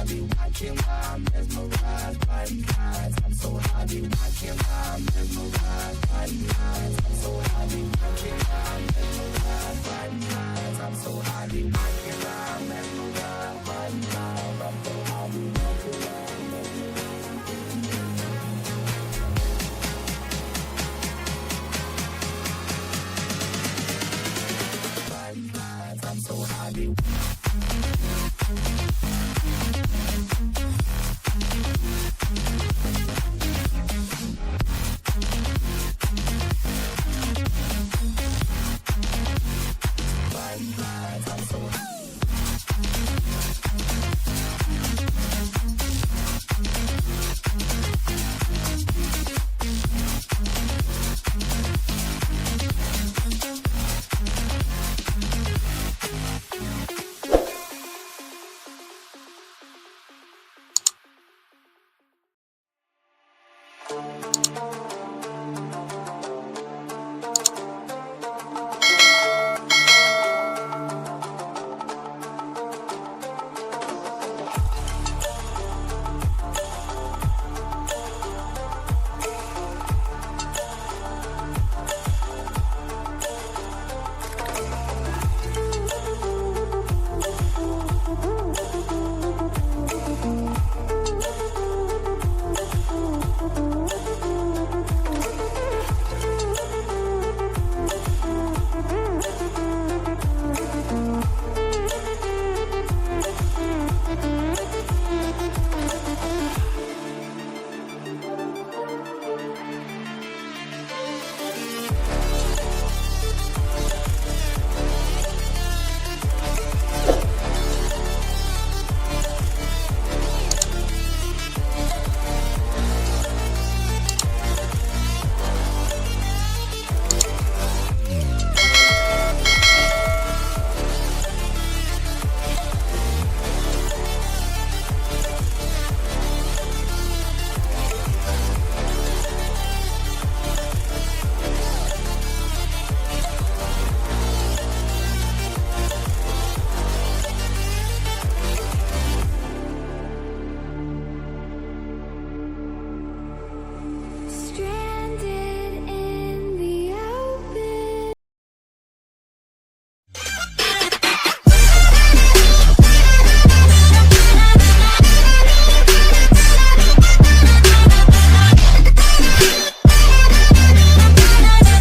happy, I can't lie, I'm mesmerized by these eyes. I'm so happy, I can't lie, I'm mesmerized by these eyes. I'm so happy, I can't lie, I'm mesmerized by these eyes. I'm so happy, I can't lie, I'm mesmerized by these eyes. I'm so happy, I can't lie, I'm mesmerized by these eyes. I'm so happy.